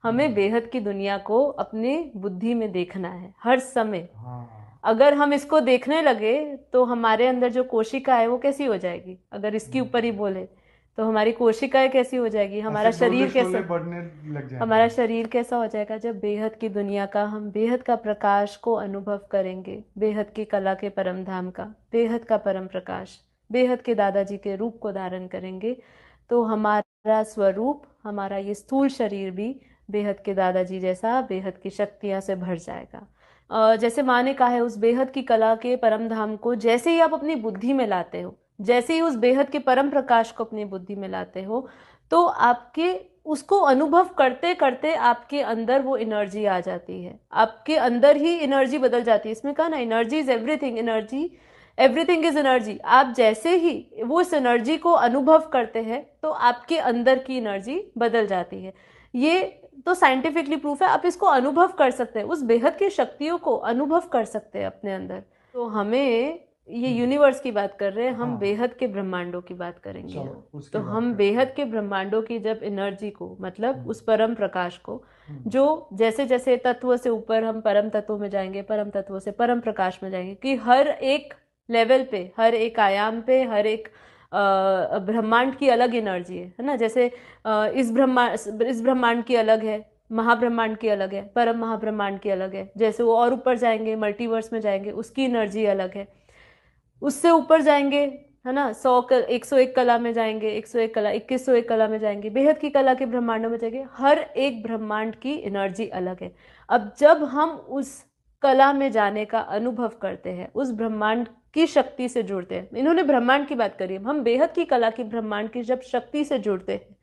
हमें बेहद की दुनिया को अपनी बुद्धि में देखना है हर समय। हाँ। अगर हम इसको देखने लगे तो हमारे अंदर जो कोशिका है वो कैसी हो जाएगी, अगर इसके ऊपर ही बोले तो हमारी कोशिकाएं कैसी हो जाएगी, ऐसे हमारा डोले शरीर शोले कैसा, बढ़ने लग हमारा जाएंगे। शरीर कैसा हो जाएगा। जब बेहद की दुनिया का, हम बेहद का प्रकाश को अनुभव करेंगे, बेहद की कला के परम धाम का, बेहद का परम प्रकाश, बेहद के दादाजी के रूप को धारण करेंगे, तो हमारा स्वरूप, हमारा ये स्थूल शरीर भी बेहद के दादाजी जैसा बेहद की शक्तियां से भर जाएगा। जैसे माँ ने कहा है, उस बेहद की कला के परम धाम को जैसे ही आप अपनी बुद्धि में लाते हो, जैसे ही उस बेहद के परम प्रकाश को अपनी बुद्धि में लाते हो, तो आपके उसको अनुभव करते करते आपके अंदर वो एनर्जी आ जाती है, आपके अंदर ही एनर्जी बदल जाती है। इसमें कहा ना, energy is everything, energy, everything is energy. आप जैसे ही वो इस एनर्जी को अनुभव करते हैं तो आपके अंदर की एनर्जी बदल जाती है। ये तो साइंटिफिकली प्रूफ है, आप इसको अनुभव कर सकते हैं, उस बेहद की शक्तियों को अनुभव कर सकते हैं अपने अंदर। तो हमें, ये हम्म, यूनिवर्स की बात कर रहे हैं हम, हाँ। बेहद के ब्रह्मांडों की बात करेंगे चलो हम। तो उसकी बात हम करते बेहद हैं। के ब्रह्मांडों की जब एनर्जी को, मतलब हम्म। उस परम प्रकाश को, हम्म। जो जैसे जैसे तत्व से ऊपर हम परम तत्व में जाएंगे, परम तत्व से परम प्रकाश में जाएंगे, कि हर एक लेवल पे, हर एक आयाम पे, हर एक ब्रह्मांड की अलग एनर्जी है ना। जैसे इस ब्रह्मांड की अलग है, महाब्रह्मांड की अलग है, परम महाब्रह्मांड की अलग है। जैसे वो और ऊपर जाएंगे, मल्टीवर्स में जाएंगे, उसकी एनर्जी अलग है। उससे ऊपर जाएंगे, है ना, 101 कला में जाएंगे, 101 कला, 2101 कला में जाएंगे, बेहद की कला के ब्रह्मांडों में जाएंगे, हर एक ब्रह्मांड की एनर्जी अलग है। अब जब हम उस कला में जाने का अनुभव करते हैं, उस ब्रह्मांड की शक्ति से जुड़ते हैं, इन्होंने ब्रह्मांड की बात करी, हम बेहद की कला की ब्रह्मांड की जब शक्ति से जुड़ते हैं,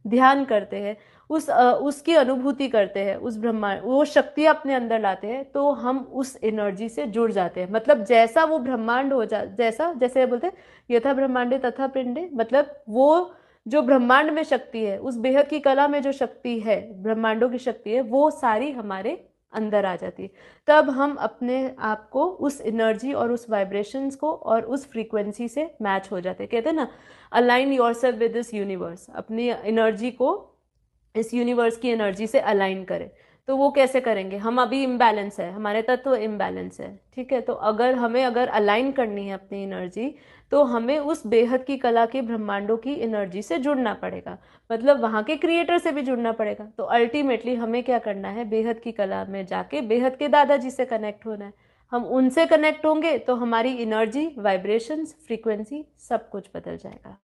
ध्यान करते हैं, उसकी अनुभूति करते हैं, उस ब्रह्मांड, वो शक्ति अपने अंदर लाते हैं, तो हम उस एनर्जी से जुड़ जाते हैं। मतलब जैसा वो ब्रह्मांड हो जा, जैसा, जैसे बोलते हैं यथा ब्रह्मांडे तथा पिंडे, मतलब वो जो ब्रह्मांड में शक्ति है, उस बेहद की कला में जो शक्ति है, ब्रह्मांडों की शक्ति है, वो सारी हमारे अंदर आ जाती है। तब हम अपने आप को उस एनर्जी और उस वाइब्रेशंस को और उस फ्रीक्वेंसी से मैच हो जाते हैं। कहते हैं ना, align yourself with this universe, अपनी एनर्जी को इस यूनिवर्स की एनर्जी से अलाइन करें। तो वो कैसे करेंगे, हम अभी इम्बैलेंस है, हमारे तत्व इम्बैलेंस है, ठीक है। तो अगर हमें, अगर अलाइन करनी है अपनी एनर्जी, तो हमें उस बेहद की कला के ब्रह्मांडों की एनर्जी से जुड़ना पड़ेगा, मतलब वहां के क्रिएटर से भी जुड़ना पड़ेगा। तो अल्टीमेटली हमें क्या करना है, बेहद की कला में जाके बेहद के दादाजी से कनेक्ट होना है। हम उनसे कनेक्ट होंगे तो हमारी एनर्जी, वाइब्रेशंस, फ्रीक्वेंसी, सब कुछ बदल जाएगा।